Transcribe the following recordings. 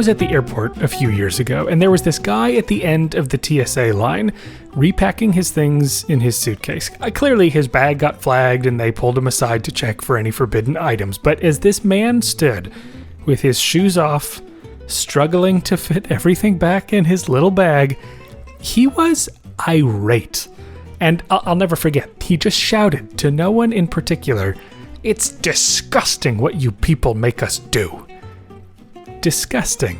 was at the airport a few years ago, and there was this guy at the end of the TSA line repacking his things in his suitcase. Clearly, his bag got flagged, and they pulled him aside to check for any forbidden items. But as this man stood with his shoes off, struggling to fit everything back in his little bag, he was irate. And I'll never forget, he just shouted to no one in particular, "It's disgusting what you people make us do." Disgusting.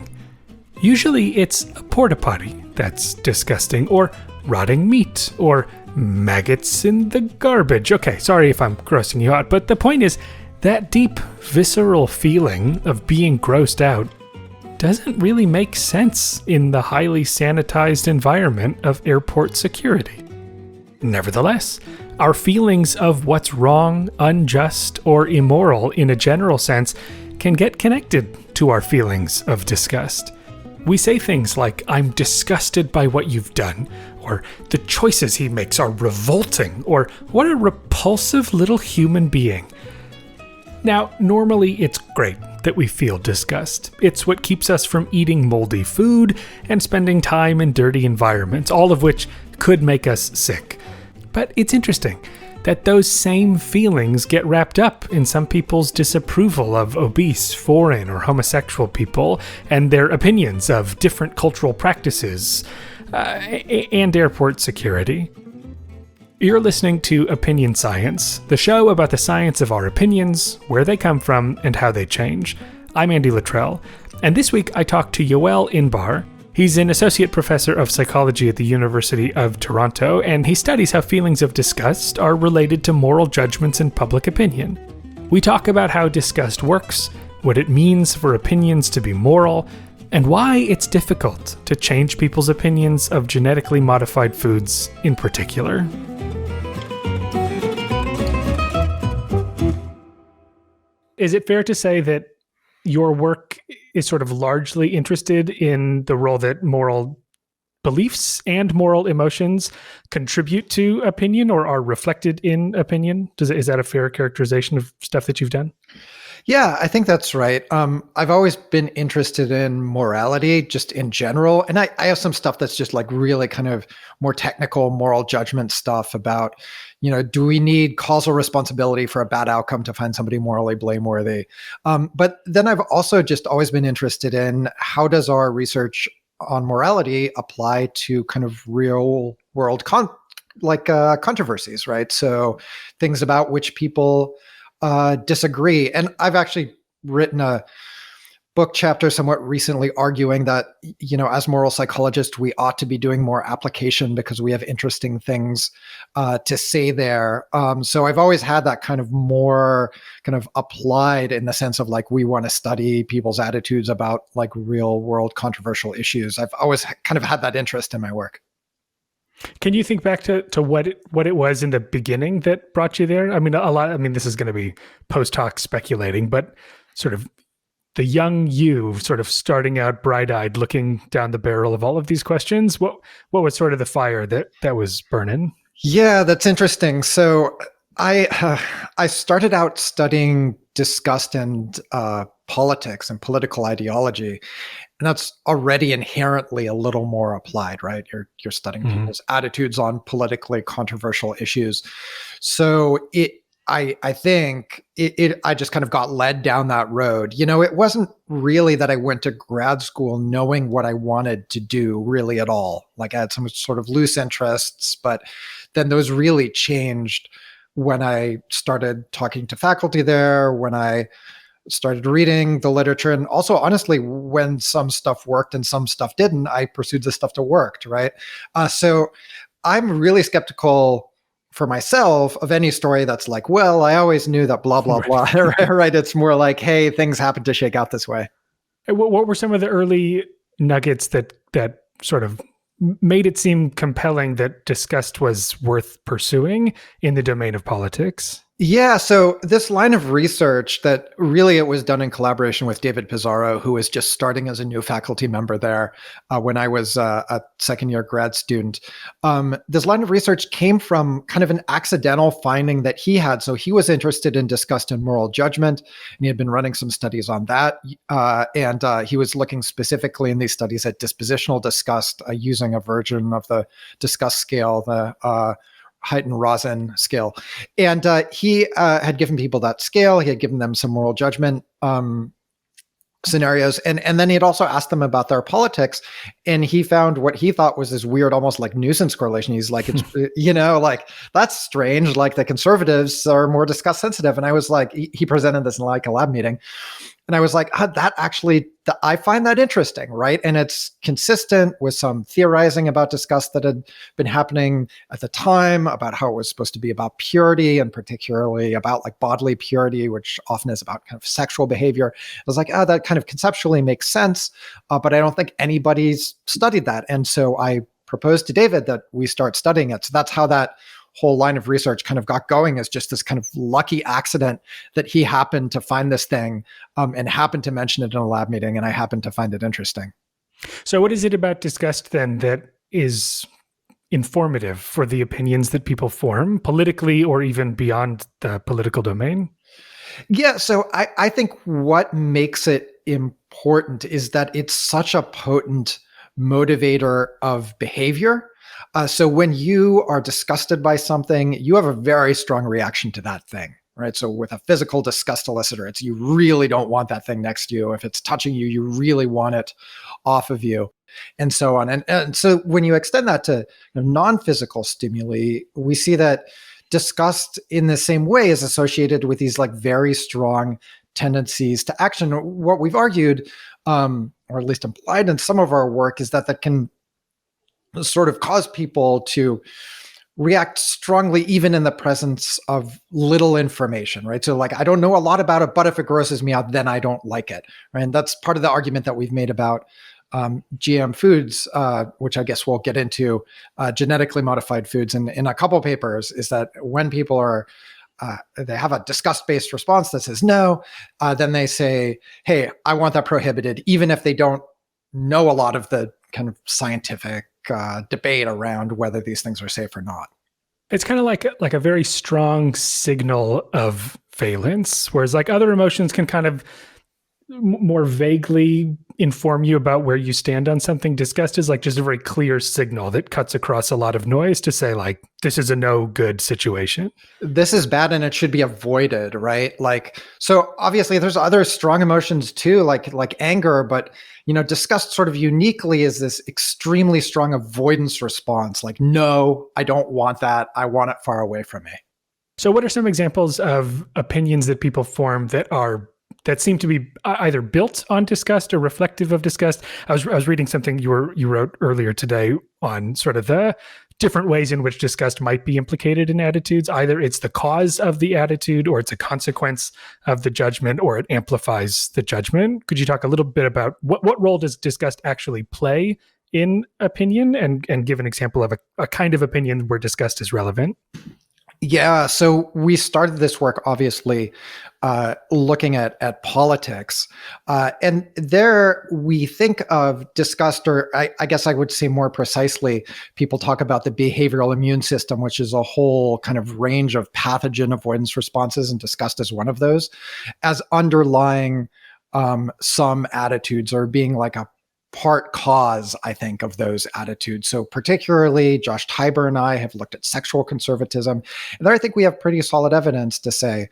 Usually it's a porta potty that's disgusting, or rotting meat, or maggots in the garbage. Okay, sorry if I'm grossing you out, but the point is that deep, visceral feeling of being grossed out doesn't really make sense in the highly sanitized environment of airport security. Nevertheless, our feelings of what's wrong, unjust, or immoral in a general sense can get connected to our feelings of disgust. We say things like, "I'm disgusted by what you've done," or "the choices he makes are revolting," or "what a repulsive little human being." Now, normally it's great that we feel disgust. It's what keeps us from eating moldy food and spending time in dirty environments, all of which could make us sick. But it's interesting that those same feelings get wrapped up in some people's disapproval of obese, foreign, or homosexual people, and their opinions of different cultural practices, and airport security. You're listening to Opinion Science, the show about the science of our opinions, where they come from, and how they change. I'm Andy Luttrell, and this week I talked to Yoel Inbar. He's an associate professor of psychology at the University of Toronto, and he studies how feelings of disgust are related to moral judgments and public opinion. We talk about how disgust works, what it means for opinions to be moral, and why it's difficult to change people's opinions of genetically modified foods in particular. Is it fair to say that your work is sort of largely interested in the role that moral beliefs and moral emotions contribute to opinion or are reflected in opinion? Is that a fair characterization of stuff that you've done? Yeah, I think that's right. I've always been interested in morality just in general. And I have some stuff that's just like really kind of more technical moral judgment stuff about, do we need causal responsibility for a bad outcome to find somebody morally blameworthy? But then I've also just always been interested in how does our research on morality apply to kind of real world controversies, right? So things about which people disagree. And I've actually written a book chapter somewhat recently arguing that, as moral psychologists, we ought to be doing more application because we have interesting things to say there. So I've always had that kind of more kind of applied in the sense of like, we want to study people's attitudes about like real world controversial issues. I've always kind of had that interest in my work. Can you think back to what it was in the beginning that brought you there? I mean, this is going to be post hoc speculating, but sort of the young you sort of starting out bright-eyed, looking down the barrel of all of these questions. What was sort of the fire that was burning? Yeah, that's interesting. So I started out studying disgust and politics and political ideology. And that's already inherently a little more applied, right? You're studying people's attitudes on politically controversial issues. So I think I just kind of got led down that road. It wasn't really that I went to grad school knowing what I wanted to do really at all. Like I had some sort of loose interests, but then those really changed when I started talking to faculty there, when I started reading the literature, and also honestly, when some stuff worked and some stuff didn't, I pursued the stuff that worked, right? So I'm really skeptical for myself of any story that's like, well, I always knew that blah, blah, blah, right? It's more like, hey, things happen to shake out this way. What were some of the early nuggets that sort of made it seem compelling that disgust was worth pursuing in the domain of politics? Yeah, so this line of research that really it was done in collaboration with David Pizarro, who was just starting as a new faculty member there when I was a second year grad student. This line of research came from kind of an accidental finding that he had. So he was interested in disgust and moral judgment, and he had been running some studies on that. And he was looking specifically in these studies at dispositional disgust using a version of the disgust scale, the Heighton-Rosen scale. And he had given people that scale. He had given them some moral judgment scenarios. And then he had also asked them about their politics. And he found what he thought was this weird, almost like nuisance correlation. He's like, it's, like, that's strange. Like the conservatives are more disgust sensitive. And I was like, he presented this in like a lab meeting. And I was like, that actually, I find that interesting, right? And it's consistent with some theorizing about disgust that had been happening at the time about how it was supposed to be about purity and particularly about like bodily purity, which often is about kind of sexual behavior. I was like, that kind of conceptually makes sense, but I don't think anybody's studied that. And so I proposed to David that we start studying it. So that's how that whole line of research kind of got going, as just this kind of lucky accident that he happened to find this thing and happened to mention it in a lab meeting, and I happened to find it interesting. So what is it about disgust then that is informative for the opinions that people form politically or even beyond the political domain? Yeah, so I think what makes it important is that it's such a potent motivator of behavior. So when you are disgusted by something, you have a very strong reaction to that thing, right? So with a physical disgust elicitor, it's you really don't want that thing next to you. If it's touching you, you really want it off of you, and so on. And so when you extend that to non-physical stimuli, we see that disgust in the same way is associated with these like very strong tendencies to action. What we've argued, or at least implied in some of our work, is that can sort of cause people to react strongly even in the presence of little information, right? So like, I don't know a lot about it, but if it grosses me out, then I don't like it, right? And that's part of the argument that we've made about GM foods, which I guess we'll get into, genetically modified foods in a couple papers, is that when people are they have a disgust-based response that says no, then they say, hey, I want that prohibited, even if they don't know a lot of the kind of scientific debate around whether these things are safe or not. It's kind of like a very strong signal of valence, whereas like other emotions can kind of more vaguely inform you about where you stand on something. Disgust is like just a very clear signal that cuts across a lot of noise to say like, this is a no good situation. This is bad and it should be avoided, right? Like, so obviously there's other strong emotions too, like anger, but disgust sort of uniquely is this extremely strong avoidance response. Like, no, I don't want that. I want it far away from me. So what are some examples of opinions that people form that seem to be either built on disgust or reflective of disgust? I was reading something you wrote earlier today on sort of the different ways in which disgust might be implicated in attitudes. Either it's the cause of the attitude, or it's a consequence of the judgment, or it amplifies the judgment. Could you talk a little bit about what role does disgust actually play in opinion, and give an example of a kind of opinion where disgust is relevant? Yeah, so we started this work obviously looking at politics, and there we think of disgust, or I guess I would say more precisely, people talk about the behavioral immune system, which is a whole kind of range of pathogen avoidance responses, and disgust is one of those, as underlying some attitudes, or being like a part cause, I think, of those attitudes. So particularly Josh Tybor and I have looked at sexual conservatism. And there I think we have pretty solid evidence to say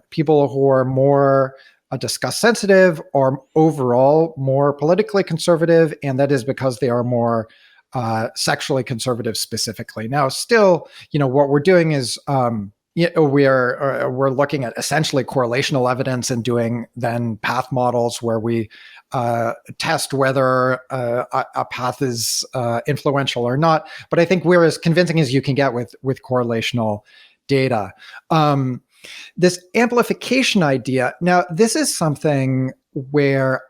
people who are more disgust sensitive are overall more politically conservative, and that is because they are more sexually conservative specifically. Now, still, what we're doing is we're looking at essentially correlational evidence and doing then path models where we test whether a path is influential or not. But I think we're as convincing as you can get with correlational data. This amplification idea, now this is something where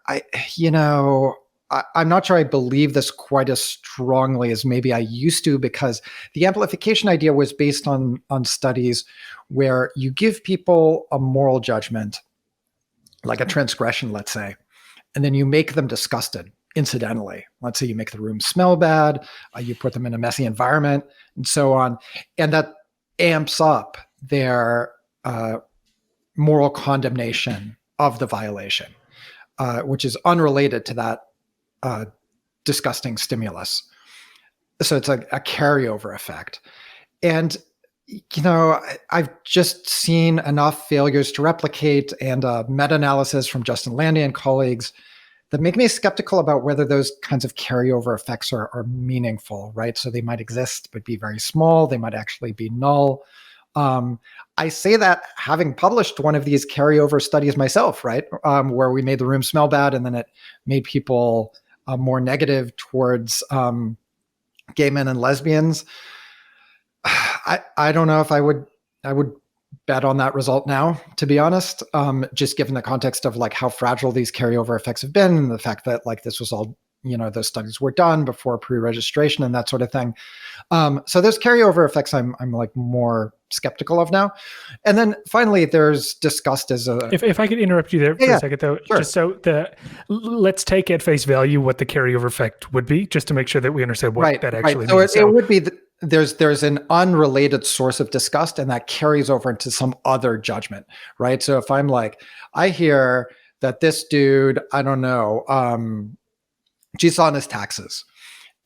I'm not sure I believe this quite as strongly as maybe I used to, because the amplification idea was based on studies where you give people a moral judgment, like a transgression, let's say, and then you make them disgusted incidentally. Let's say you make the room smell bad, you put them in a messy environment, and so on. And that amps up their moral condemnation of the violation, which is unrelated to that disgusting stimulus. So it's a carryover effect. And, I've just seen enough failures to replicate and a meta-analysis from Justin Landy and colleagues that make me skeptical about whether those kinds of carryover effects are meaningful, right? So they might exist, but be very small. They might actually be null. I say that having published one of these carryover studies myself, right? Where we made the room smell bad and then it made people more negative towards gay men and lesbians. I don't know if I would bet on that result now, to be honest, just given the context of like how fragile these carryover effects have been and the fact that like this was all, those studies were done before pre-registration and that sort of thing. So those carryover effects I'm like more skeptical of now. And then finally, there's disgust as a... If I could interrupt you there for a second, though, sure. Just so let's take at face value what the carryover effect would be, just to make sure that we understand what that actually means. So it would be... There's an unrelated source of disgust, and that carries over into some other judgment, right? So if I'm like, I hear that this dude, I don't know, cheats on his taxes,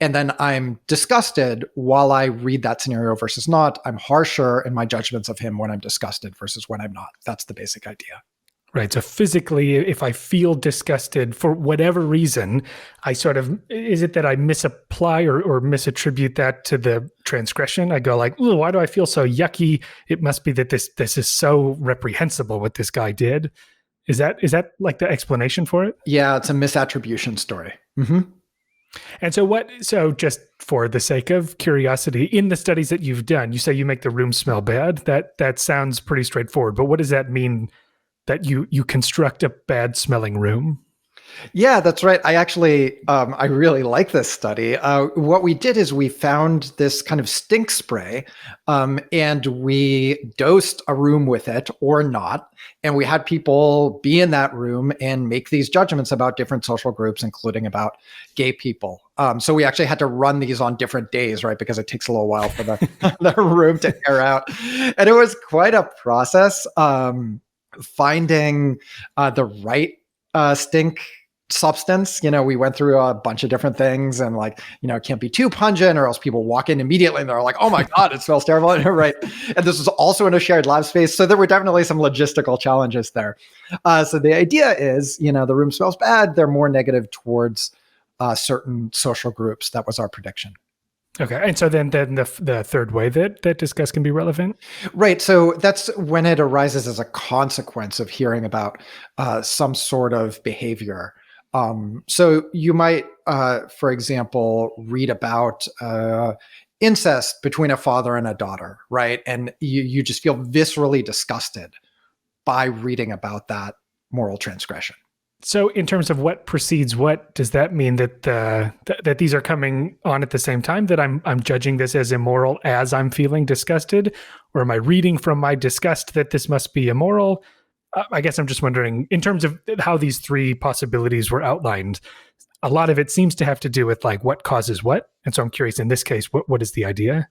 and then I'm disgusted while I read that scenario versus not, I'm harsher in my judgments of him when I'm disgusted versus when I'm not. That's the basic idea. Right. So physically, if I feel disgusted for whatever reason, I sort of, is it that I misapply or misattribute that to the transgression? I go like, ooh, why do I feel so yucky? It must be that this is so reprehensible what this guy did. Is that like the explanation for it? Yeah, it's a misattribution story. Mm-hmm. And so just for the sake of curiosity, in the studies that you've done, you say you make the room smell bad. That sounds pretty straightforward, but what does that mean? That you construct a bad smelling room? Yeah, that's right. I actually, I really like this study. What we did is we found this kind of stink spray and we dosed a room with it or not. And we had people be in that room and make these judgments about different social groups, including about gay people. So we actually had to run these on different days, right? Because it takes a little while for the room to air out. And it was quite a process. Finding the right stink substance. We went through a bunch of different things and like, it can't be too pungent or else people walk in immediately and they're like, oh my God, it smells terrible. Right. And this was also in a shared lab space. So there were definitely some logistical challenges there. So the idea is, the room smells bad. They're more negative towards certain social groups. That was our prediction. Okay. And so then the third way that disgust can be relevant? Right. So that's when it arises as a consequence of hearing about some sort of behavior. So you might, for example, read about incest between a father and a daughter, right? And you just feel viscerally disgusted by reading about that moral transgression. So in terms of what precedes what, does that mean that that these are coming on at the same time, that I'm judging this as immoral as I'm feeling disgusted? Or am I reading from my disgust that this must be immoral? I guess I'm just wondering, in terms of how these three possibilities were outlined, a lot of it seems to have to do with like what causes what. And so I'm curious, in this case, what is the idea?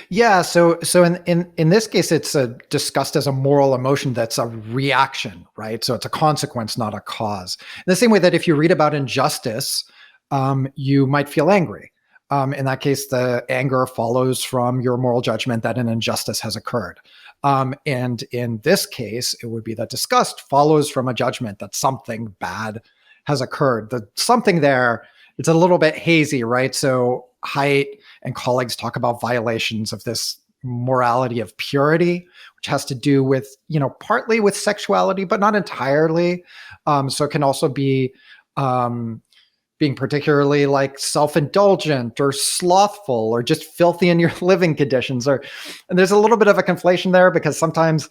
Yeah, so in this case, it's a disgust as a moral emotion that's a reaction, right? So it's a consequence, not a cause. In the same way that if you read about injustice, you might feel angry. In that case, the anger follows from your moral judgment that an injustice has occurred. And in this case, it would be that disgust follows from a judgment that something bad has occurred. The something there, it's a little bit hazy, right? So Haidt and colleagues talk about violations of this morality of purity, which has to do with, partly with sexuality, but not entirely. So it can also be being particularly like self-indulgent or slothful or just filthy in your living conditions. And there's a little bit of a conflation there because sometimes,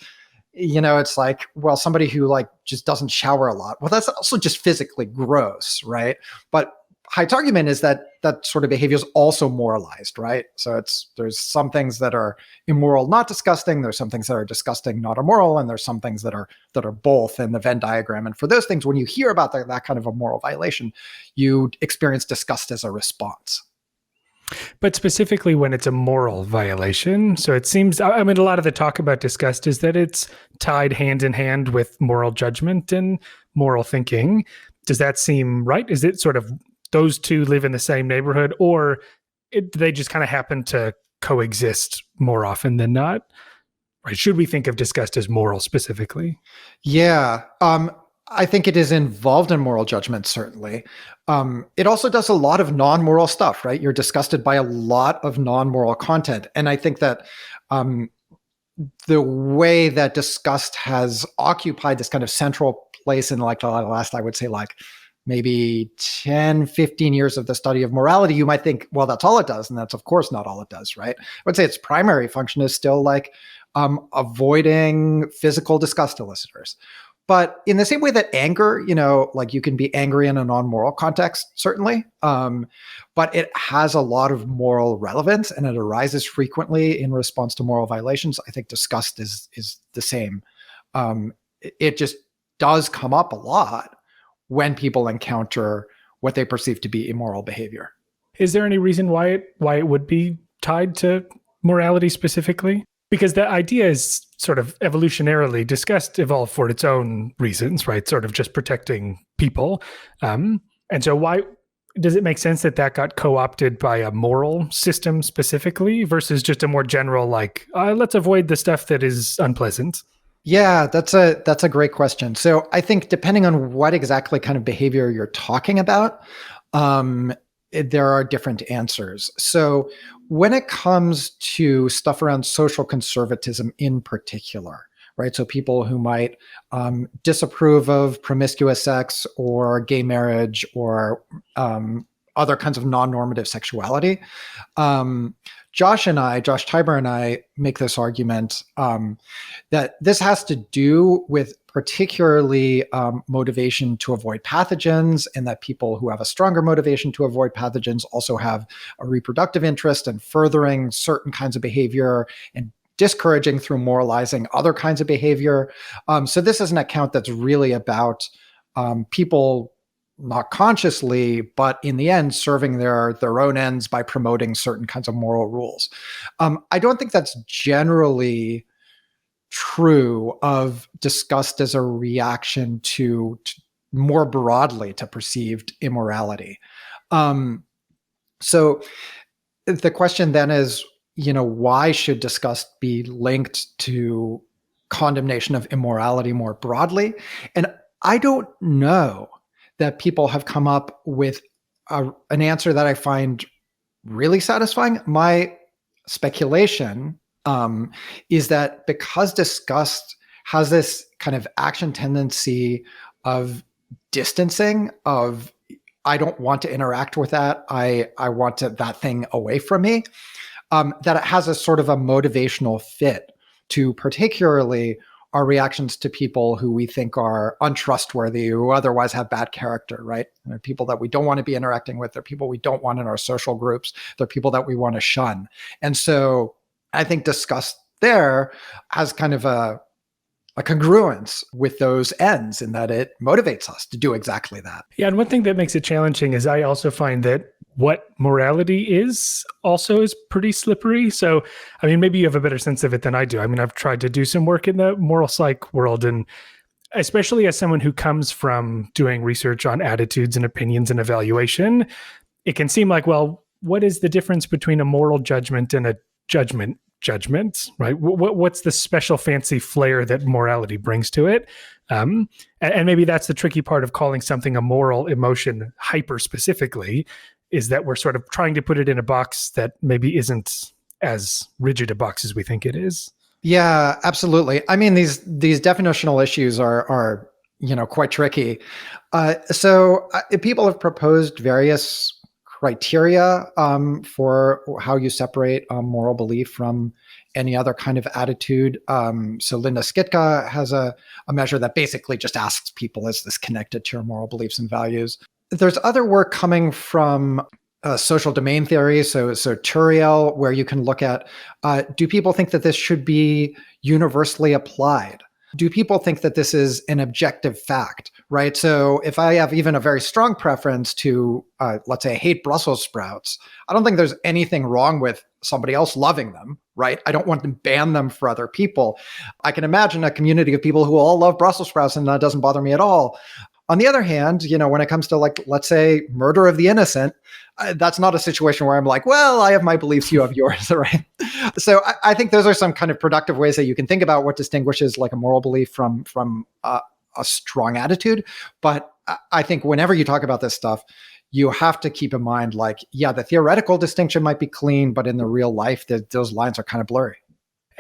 it's like, well, somebody who like just doesn't shower a lot. Well, that's also just physically gross, right? But Haidt's argument is that that sort of behavior is also moralized, right? So there's some things that are immoral, not disgusting. There's some things that are disgusting, not immoral, and there's some things that are both in the Venn diagram. And for those things, when you hear about that kind of a moral violation, you experience disgust as a response. But specifically when it's a moral violation. So it seems, I mean, a lot of the talk about disgust is that it's tied hand in hand with moral judgment and moral thinking. Does that seem right? Is it sort of those two live in the same neighborhood, or they just kind of happen to coexist more often than not? Right? Should we think of disgust as moral specifically? Yeah. I think it is involved in moral judgment, certainly. It also does a lot of non-moral stuff, right? You're disgusted by a lot of non-moral content. And I think that the way that disgust has occupied this kind of central place in like the last, I would say, like maybe 10, 15 years of the study of morality, you might think, well, that's all it does. And that's, of course, not all it does, right? I would say its primary function is still like avoiding physical disgust elicitors. But in the same way that anger, like you can be angry in a non-moral context, certainly, but it has a lot of moral relevance and it arises frequently in response to moral violations. I think disgust is the same. It just does come up a lot when people encounter what they perceive to be immoral behavior. Is there any reason why it would be tied to morality specifically? Because the idea is sort of evolutionarily, disgust evolved for its own reasons, right? Sort of just protecting people. And so why does it make sense that got co-opted by a moral system specifically versus just a more general, like, let's avoid the stuff that is unpleasant? Yeah, that's a great question. So I think depending on what exactly kind of behavior you're talking about, there are different answers. So when it comes to stuff around social conservatism in particular, right? So people who might disapprove of promiscuous sex or gay marriage or other kinds of non-normative sexuality. Josh Tybur and I make this argument that this has to do with particularly motivation to avoid pathogens, and that people who have a stronger motivation to avoid pathogens also have a reproductive interest in furthering certain kinds of behavior and discouraging through moralizing other kinds of behavior. So this is an account that's really about people not consciously, but in the end, serving their own ends by promoting certain kinds of moral rules. I don't think that's generally true of disgust as a reaction to more broadly to perceived immorality. So the question then is, why should disgust be linked to condemnation of immorality more broadly? And I don't know that people have come up with an answer that I find really satisfying. My speculation is that because disgust has this kind of action tendency of distancing, of I don't want to interact with that, I want that thing away from me, that it has a sort of a motivational fit to particularly our reactions to people who we think are untrustworthy, who otherwise have bad character, right? They're people that we don't want to be interacting with. They're people we don't want in our social groups. They're people that we want to shun. And so I think disgust there has kind of a congruence with those ends in that it motivates us to do exactly that. Yeah, and one thing that makes it challenging is I also find that what morality is also is pretty slippery. So, I mean, maybe you have a better sense of it than I do. I mean, I've tried to do some work in the moral psych world, and especially as someone who comes from doing research on attitudes and opinions and evaluation, it can seem like, well, what is the difference between a moral judgment and a judgment, right? What's the special fancy flair that morality brings to it? And maybe that's the tricky part of calling something a moral emotion hyper specifically, is that we're sort of trying to put it in a box that maybe isn't as rigid a box as we think it is. Yeah, absolutely. I mean, these definitional issues are quite tricky. So people have proposed various criteria for how you separate moral belief from any other kind of attitude. So Linda Skitka has a measure that basically just asks people, is this connected to your moral beliefs and values? There's other work coming from social domain theory, so Turiel, where you can look at, do people think that this should be universally applied? Do people think that this is an objective fact, right? So if I have even a very strong preference to, let's say, I hate Brussels sprouts, I don't think there's anything wrong with somebody else loving them, right? I don't want to ban them for other people. I can imagine a community of people who all love Brussels sprouts and that doesn't bother me at all. On the other hand, when it comes to, like, let's say, murder of the innocent, that's not a situation where I'm like, well, I have my beliefs, you have yours, right? So I think those are some kind of productive ways that you can think about what distinguishes like a moral belief from a strong attitude. But I think whenever you talk about this stuff, you have to keep in mind, like, yeah, the theoretical distinction might be clean, but in the real life, those lines are kind of blurry.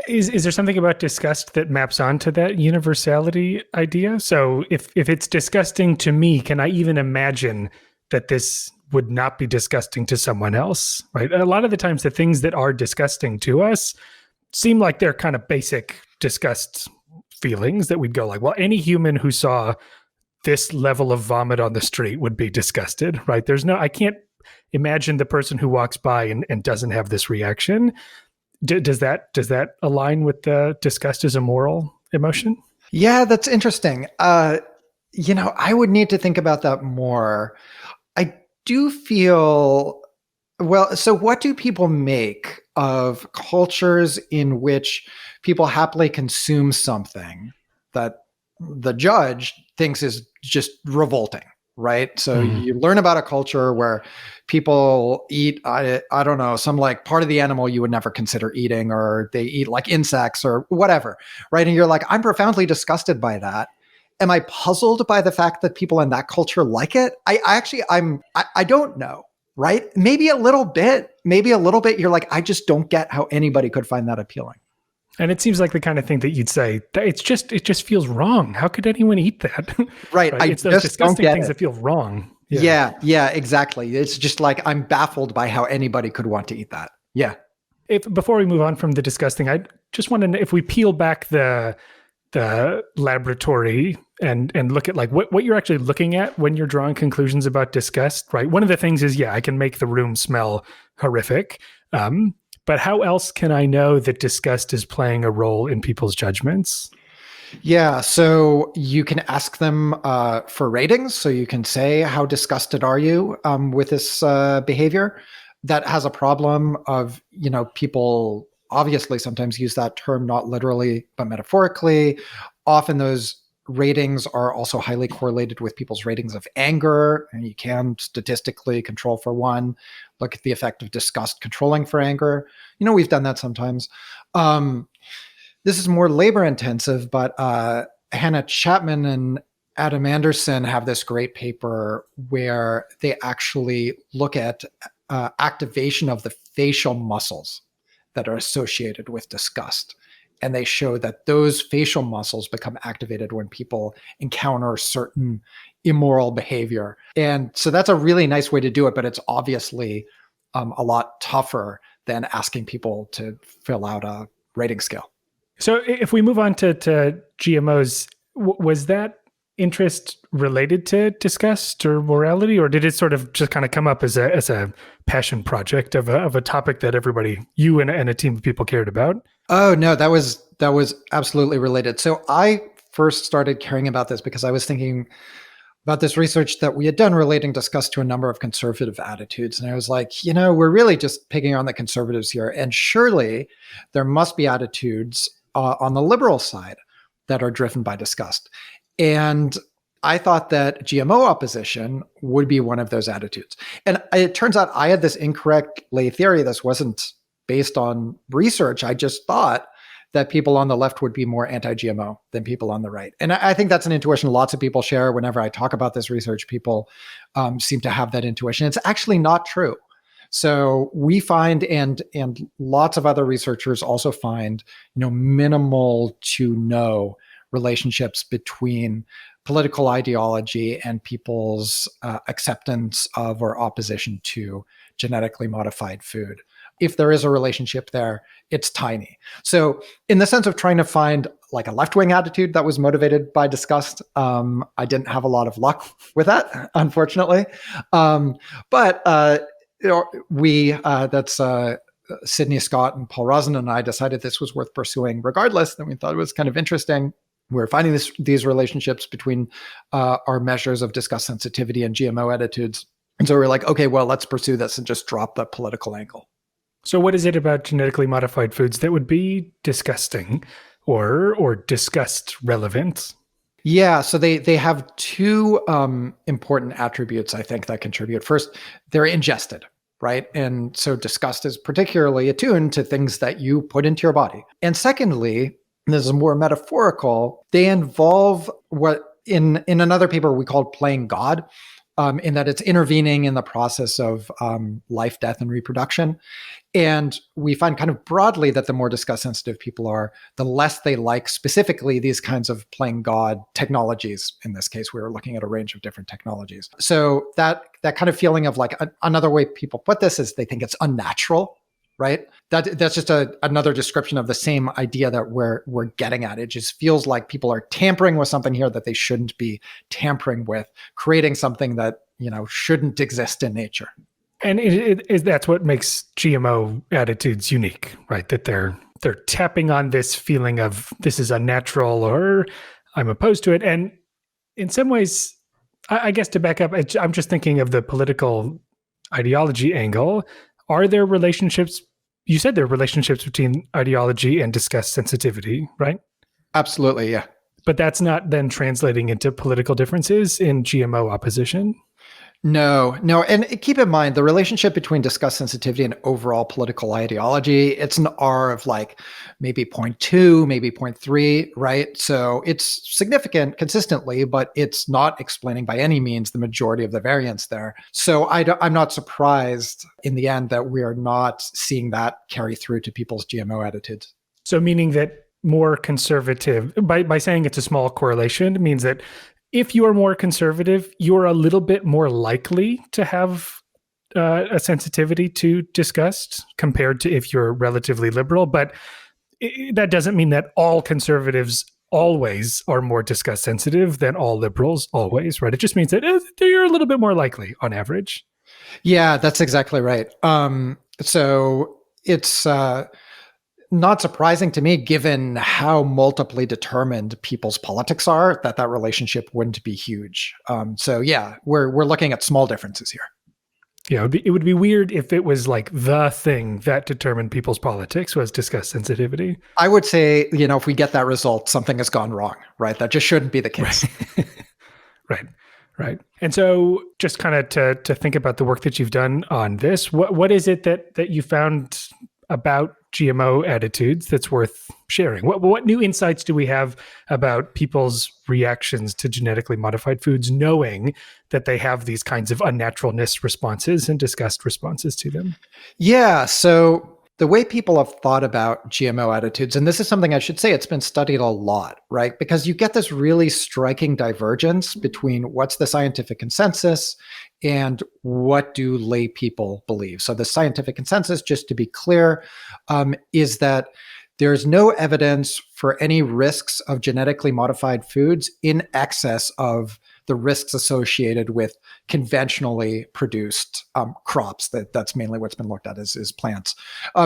Is there something about disgust that maps onto that universality idea? So if it's disgusting to me, can I even imagine that this would not be disgusting to someone else, right? A lot of the times the things that are disgusting to us seem like they're kind of basic disgust feelings that we'd go like, well, any human who saw this level of vomit on the street would be disgusted, right? I can't imagine the person who walks by and doesn't have this reaction. Does that align with the disgust as a moral emotion? Yeah, that's interesting. I would need to think about that more. I do feel, well, so what do people make of cultures in which people happily consume something that the judge thinks is just revolting, right? So you learn about a culture where people eat, I don't know, some like part of the animal you would never consider eating, or they eat like insects or whatever, right? And you're like, I'm profoundly disgusted by that. Am I puzzled by the fact that people in that culture like it? I don't know, right? Maybe a little bit. You're like, I just don't get how anybody could find that appealing. And it seems like the kind of thing that you'd say, it just feels wrong. How could anyone eat that? Right. It's those disgusting things that feel wrong. Yeah, exactly. It's just like, I'm baffled by how anybody could want to eat that. Yeah. Before we move on from the disgusting, I just want to know, if we peel back the laboratory and look at like what you're actually looking at when you're drawing conclusions about disgust, right? One of the things is, I can make the room smell horrific. But how else can I know that disgust is playing a role in people's judgments? Yeah, so you can ask them for ratings. So you can say, how disgusted are you with this behavior? That has a problem of, people obviously sometimes use that term not literally, but metaphorically. Often those ratings are also highly correlated with people's ratings of anger. And you can statistically control for one. Look at the effect of disgust controlling for anger. We've done that sometimes. This is more labor intensive, but Hannah Chapman and Adam Anderson have this great paper where they actually look at activation of the facial muscles that are associated with disgust. And they show that those facial muscles become activated when people encounter certain immoral behavior. And so that's a really nice way to do it, but it's obviously a lot tougher than asking people to fill out a rating scale. So if we move on to GMOs, was that interest related to disgust or morality, or did it sort of just kind of come up as a passion project of a topic that you and a team of people cared about? Oh no, that was absolutely related. So I first started caring about this because I was thinking about this research that we had done relating disgust to a number of conservative attitudes. And I was like, we're really just picking on the conservatives here. And surely there must be attitudes on the liberal side that are driven by disgust. And I thought that GMO opposition would be one of those attitudes. And it turns out I had this incorrect lay theory. This wasn't based on research. I just thought that people on the left would be more anti-GMO than people on the right. And I think that's an intuition lots of people share. Whenever I talk about this research, people seem to have that intuition. It's actually not true. So we find, and lots of other researchers also find, minimal to no relationships between political ideology and people's acceptance of or opposition to genetically modified food. if there is a relationship there, it's tiny. So in the sense of trying to find like a left-wing attitude that was motivated by disgust, I didn't have a lot of luck with that, unfortunately. But that's Sydney Scott and Paul Rosen and I decided this was worth pursuing regardless. And we thought it was kind of interesting. We're finding these relationships between our measures of disgust sensitivity and GMO attitudes. And so we're like, okay, well, let's pursue this and just drop the political angle. So what is it about genetically modified foods that would be disgusting or disgust relevant? Yeah, so they have two important attributes, I think, that contribute. First, they're ingested, right? And so disgust is particularly attuned to things that you put into your body. And secondly, and this is more metaphorical, they involve what in another paper we called playing God, in that it's intervening in the process of life, death, and reproduction. And we find kind of broadly that the more disgust sensitive people are, the less they like specifically these kinds of playing God technologies. In this case, we were looking at a range of different technologies. So that kind of feeling of like another way people put this is they think it's unnatural, right? That's just another description of the same idea that we're getting at. It just feels like people are tampering with something here that they shouldn't be tampering with, creating something that, shouldn't exist in nature. And that's what makes GMO attitudes unique, right? That they're tapping on this feeling of this is unnatural or I'm opposed to it. And in some ways, I guess to back up, I'm just thinking of the political ideology angle. Are there relationships? You said there are relationships between ideology and disgust sensitivity, right? Absolutely, yeah. But that's not then translating into political differences in GMO opposition? No. And keep in mind, the relationship between disgust sensitivity and overall political ideology, it's an R of like maybe 0.2, maybe 0.3, right? So it's significant consistently, but it's not explaining by any means the majority of the variance there. So I'm not surprised in the end that we are not seeing that carry through to people's GMO attitudes. So meaning that more conservative, by saying it's a small correlation, means that if you are more conservative, you're a little bit more likely to have a sensitivity to disgust compared to if you're relatively liberal. But that doesn't mean that all conservatives always are more disgust sensitive than all liberals always, right? It just means that you're a little bit more likely on average. Yeah, that's exactly right. So it's not surprising to me, given how multiply determined people's politics are, that relationship wouldn't be huge. So yeah, we're looking at small differences here. Yeah, it would be weird if it was like the thing that determined people's politics was disgust sensitivity. I would say, if we get that result, something has gone wrong, right? That just shouldn't be the case. Right. And so just kind of to think about the work that you've done on this, what is it that you found about GMO attitudes that's worth sharing? What new insights do we have about people's reactions to genetically modified foods, knowing that they have these kinds of unnaturalness responses and disgust responses to them? Yeah. So the way people have thought about GMO attitudes, and this is something I should say, it's been studied a lot, right? Because you get this really striking divergence between what's the scientific consensus and what do lay people believe. So the scientific consensus, just to be clear, is that there's no evidence for any risks of genetically modified foods in excess of the risks associated with conventionally produced crops. That's mainly what's been looked at is plants.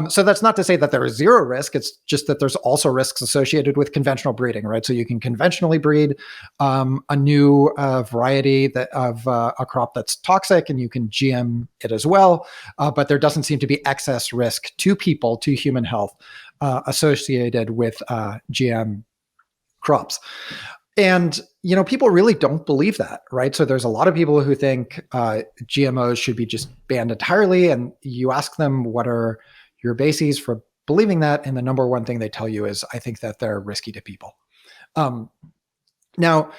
So that's not to say that there is zero risk. It's just that there's also risks associated with conventional breeding, right? So you can conventionally breed a new variety of a crop that's toxic, and you can GM it as well. But there doesn't seem to be excess risk to people, to human health, associated with GM crops. And, people really don't believe that, right? So there's a lot of people who think GMOs should be just banned entirely. And you ask them, what are your bases for believing that? And the number one thing they tell you is, I think that they're risky to people. Now,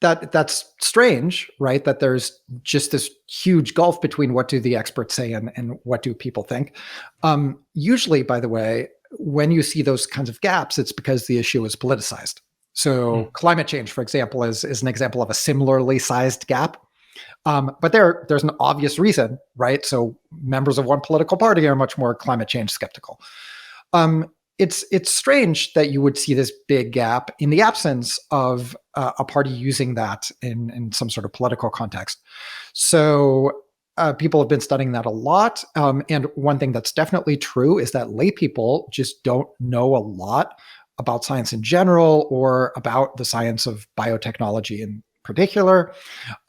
that's strange, right? That there's just this huge gulf between what do the experts say and what do people think. Usually, by the way, when you see those kinds of gaps, it's because the issue is politicized. So climate change, for example, is an example of a similarly sized gap. But there's an obvious reason, right? So members of one political party are much more climate change skeptical. It's strange that you would see this big gap in the absence of a party using that in some sort of political context. So people have been studying that a lot. And one thing that's definitely true is that lay people just don't know a lot about science in general or about the science of biotechnology in particular.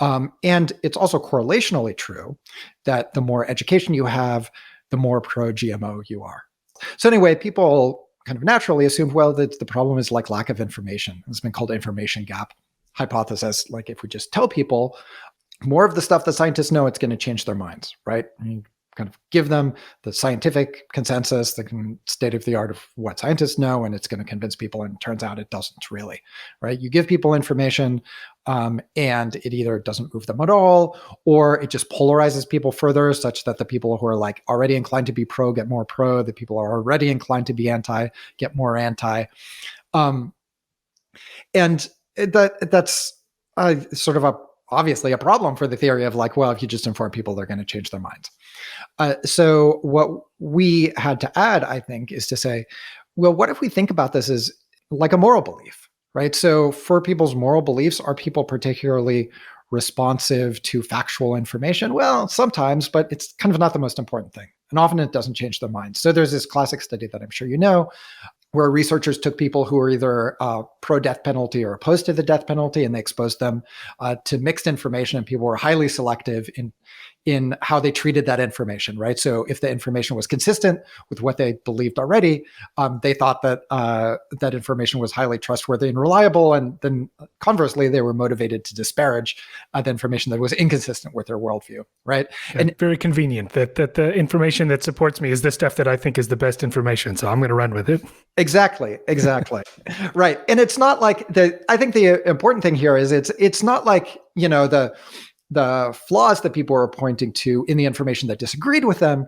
And it's also correlationally true that the more education you have, the more pro-GMO you are. So anyway, people kind of naturally assume, well, that the problem is like lack of information. It's been called information gap hypothesis. Like if we just tell people more of the stuff that scientists know, it's going to change their minds, right? I mean, kind of give them the scientific consensus, the state of the art of what scientists know, and it's going to convince people. And it turns out it doesn't really, right? You give people information and it either doesn't move them at all, or it just polarizes people further such that the people who are like already inclined to be pro get more pro, the people who are already inclined to be anti get more anti. And that's sort of obviously a problem for the theory of like, well, if you just inform people, they're going to change their minds. So what we had to add, I think, is to say, well, what if we think about this as like a moral belief, right? So for people's moral beliefs, are people particularly responsive to factual information? Well, sometimes, but it's kind of not the most important thing. And often it doesn't change their minds. So there's this classic study that I'm sure you know, where researchers took people who were either pro-death penalty or opposed to the death penalty, and they exposed them to mixed information, and people were highly selective in how they treated that information, right? So if the information was consistent with what they believed already, they thought that that information was highly trustworthy and reliable, and then conversely, they were motivated to disparage the information that was inconsistent with their worldview, right? Yeah, and very convenient that the information that supports me is the stuff that I think is the best information, so I'm going to run with it. Exactly. Right. And it's not like I think the important thing here is it's not like, you know, the flaws that people were pointing to in the information that disagreed with them.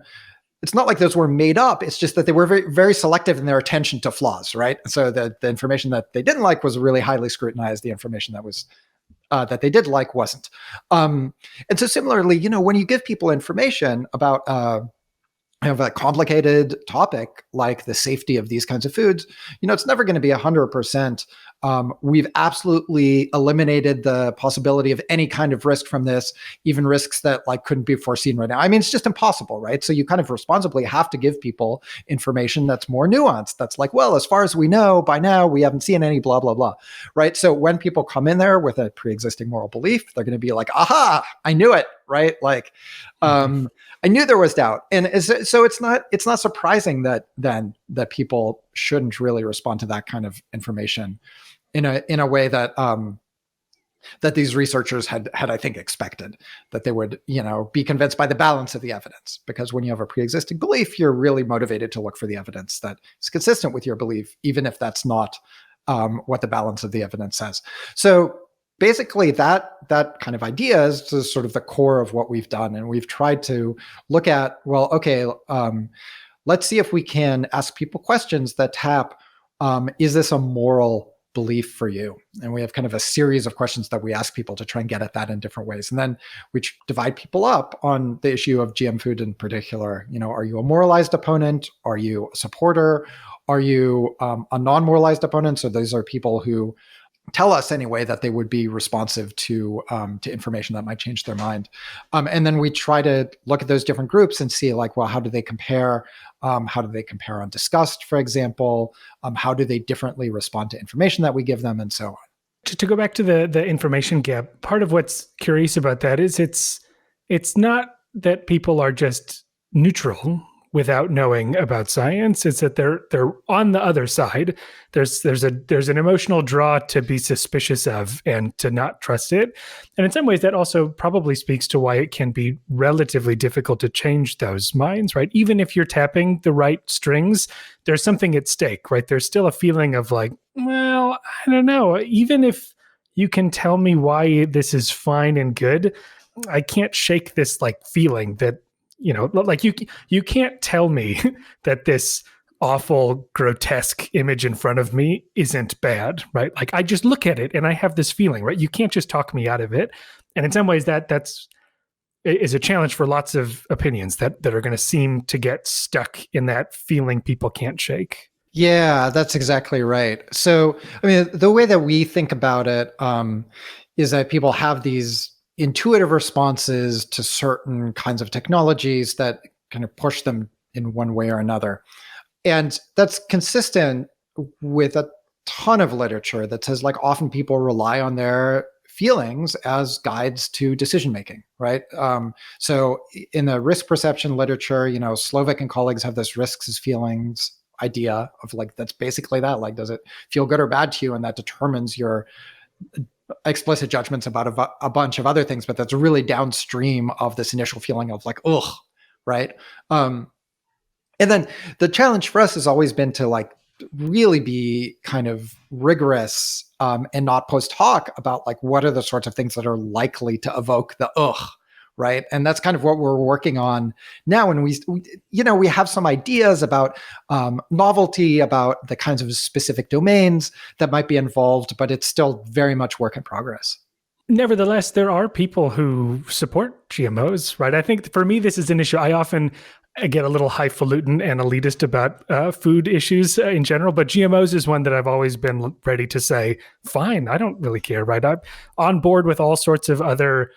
It's not like those were made up. It's just that they were very, very selective in their attention to flaws, right? So the information that they didn't like was really highly scrutinized. The information that was that they did like wasn't. And so similarly, you know, when you give people information about have a complicated topic like the safety of these kinds of foods, you know, it's never going to be 100%. We've absolutely eliminated the possibility of any kind of risk from this, even risks that like couldn't be foreseen right now. I mean, it's just impossible, right? So you kind of responsibly have to give people information that's more nuanced. That's like, well, as far as we know, by now, we haven't seen any blah, blah, blah, right? So when people come in there with a pre-existing moral belief, they're going to be like, aha, I knew it, right? Like, I knew there was doubt. And so it's not surprising that people shouldn't really respond to that kind of information in a way that that these researchers had I think expected, that they would, you know, be convinced by the balance of the evidence. Because when you have a pre-existing belief, you're really motivated to look for the evidence that is consistent with your belief, even if that's not what the balance of the evidence says. So basically, that kind of idea is sort of the core of what we've done. And we've tried to look at, well, okay, let's see if we can ask people questions that tap, is this a moral belief for you? And we have kind of a series of questions that we ask people to try and get at that in different ways. And then we divide people up on the issue of GM food in particular. You know, are you a moralized opponent? Are you a supporter? Are you a non-moralized opponent? So those are people who tell us anyway that they would be responsive to information that might change their mind. And then we try to look at those different groups and see like, well, how do they compare? How do they compare on disgust, for example? How do they differently respond to information that we give them, and so on? To go back to the information gap, part of what's curious about that is it's not that people are just neutral without knowing about science. It's that they're on the other side. There's an emotional draw to be suspicious of and to not trust it. And in some ways that also probably speaks to why it can be relatively difficult to change those minds, right? Even if you're tapping the right strings, there's something at stake, right? There's still a feeling of like, well, I don't know. Even if you can tell me why this is fine and good, I can't shake this like feeling that, you know, like you can't tell me that this awful, grotesque image in front of me isn't bad, right? Like I just look at it and I have this feeling, right? You can't just talk me out of it. And in some ways, that's is a challenge for lots of opinions that are going to seem to get stuck in that feeling people can't shake. Yeah, that's exactly right. So, I mean, the way that we think about it is that people have these intuitive responses to certain kinds of technologies that kind of push them in one way or another. And that's consistent with a ton of literature that says, like, often people rely on their feelings as guides to decision making, right? So in the risk perception literature, Slovak and colleagues have this risks as feelings idea of, like, that's basically that, like, does it feel good or bad to you, and that determines your explicit judgments about a bunch of other things, but that's really downstream of this initial feeling of, like, ugh, right? And then the challenge for us has always been to, like, really be kind of rigorous and not post hoc about, like, what are the sorts of things that are likely to evoke the ugh, right? And that's kind of what we're working on now. And we have some ideas about novelty, about the kinds of specific domains that might be involved, but it's still very much work in progress. Nevertheless, there are people who support GMOs, right? I think for me, this is an issue. I get a little highfalutin and elitist about food issues in general, but GMOs is one that I've always been ready to say, fine, I don't really care, right? I'm on board with all sorts of other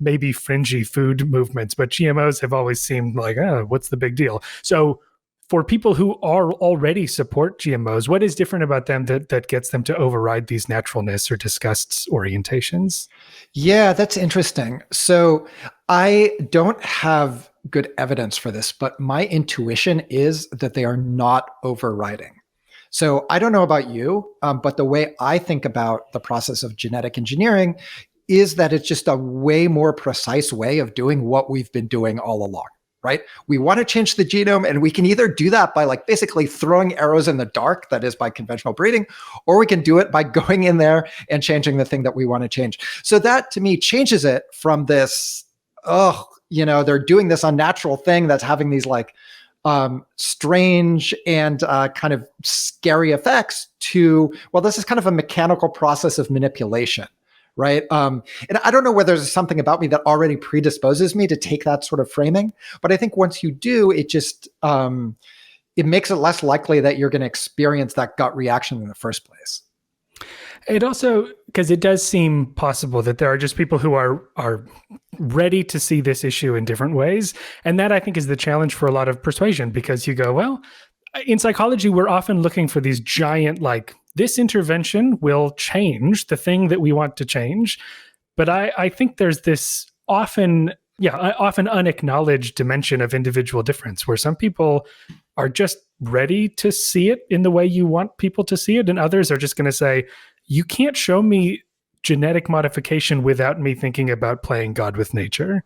maybe fringy food movements, but GMOs have always seemed like, what's the big deal? So for people who are already support GMOs, what is different about them that gets them to override these naturalness or disgusts orientations? Yeah, that's interesting. So I don't have good evidence for this, but my intuition is that they are not overriding. So I don't know about you, but the way I think about the process of genetic engineering is that it's just a way more precise way of doing what we've been doing all along, right? We want to change the genome, and we can either do that by, like, basically throwing arrows in the dark, that is by conventional breeding, or we can do it by going in there and changing the thing that we want to change. So that, to me, changes it from this, they're doing this unnatural thing that's having these, like, strange and kind of scary effects to, well, this is kind of a mechanical process of manipulation, right? And I don't know whether there's something about me that already predisposes me to take that sort of framing, but I think once you do, it just, it makes it less likely that you're going to experience that gut reaction in the first place. It also, because it does seem possible that there are just people who are ready to see this issue in different ways. And that, I think, is the challenge for a lot of persuasion, because you go, well, in psychology, we're often looking for these giant, like, this intervention will change the thing that we want to change. But I think there's this often unacknowledged dimension of individual difference where some people are just ready to see it in the way you want people to see it. And others are just going to say, you can't show me genetic modification without me thinking about playing God with nature.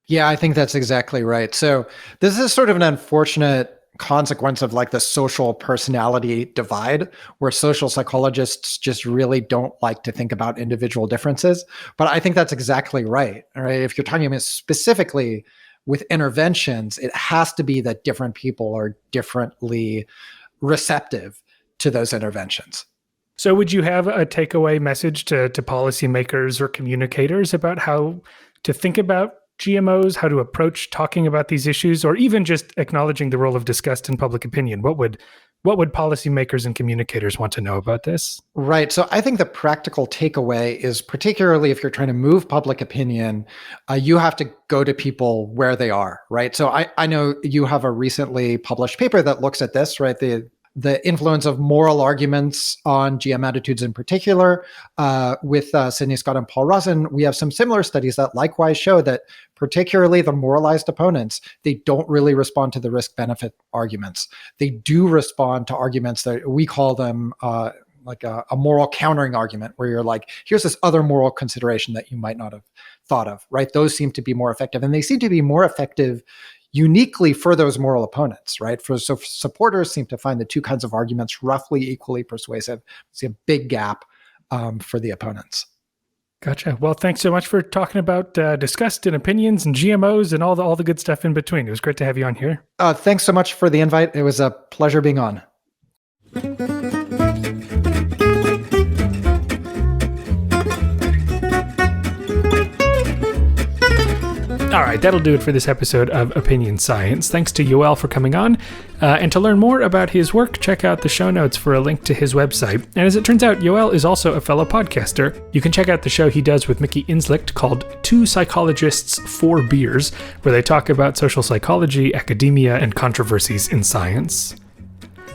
Yeah, I think that's exactly right. So this is sort of an unfortunate consequence of, like, the social personality divide, where social psychologists just really don't like to think about individual differences. But I think that's exactly right. All right. If you're talking about specifically with interventions, it has to be that different people are differently receptive to those interventions. So would you have a takeaway message to policymakers or communicators about how to think about GMOs, how to approach talking about these issues, or even just acknowledging the role of disgust in public opinion? What would policymakers and communicators want to know about this? Right. So I think the practical takeaway is, particularly if you're trying to move public opinion, you have to go to people where they are, right? So I know you have a recently published paper that looks at this, right? The influence of moral arguments on GM attitudes in particular. With Sidney Scott and Paul Rosen, we have some similar studies that likewise show that particularly the moralized opponents, they don't really respond to the risk-benefit arguments. They do respond to arguments that we call them like a moral countering argument, where you're like, here's this other moral consideration that you might not have thought of, right? Those seem to be more effective, and they seem to be more effective uniquely for those moral opponents, right? So supporters seem to find the two kinds of arguments roughly equally persuasive. See a big gap for the opponents. Gotcha. Well, thanks so much for talking about disgust and opinions and GMOs and all the good stuff in between. It was great to have you on here. Thanks so much for the invite. It was a pleasure being on. All right, that'll do it for this episode of Opinion Science. Thanks to Yoel for coming on. And to learn more about his work, check out the show notes for a link to his website. And as it turns out, Yoel is also a fellow podcaster. You can check out the show he does with Mickey Inslicht called Two Psychologists, Four Beers, where they talk about social psychology, academia, and controversies in science.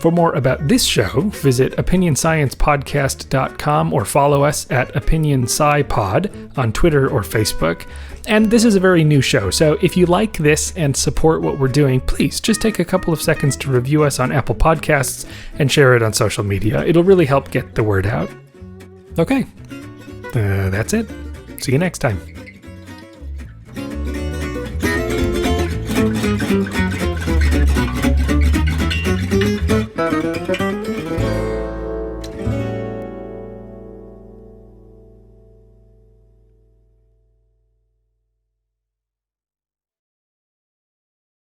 For more about this show, visit opinionsciencepodcast.com or follow us at OpinionSciPod on Twitter or Facebook. And this is a very new show, so if you like this and support what we're doing, please just take a couple of seconds to review us on Apple Podcasts and share it on social media. It'll really help get the word out. Okay, that's it. See you next time.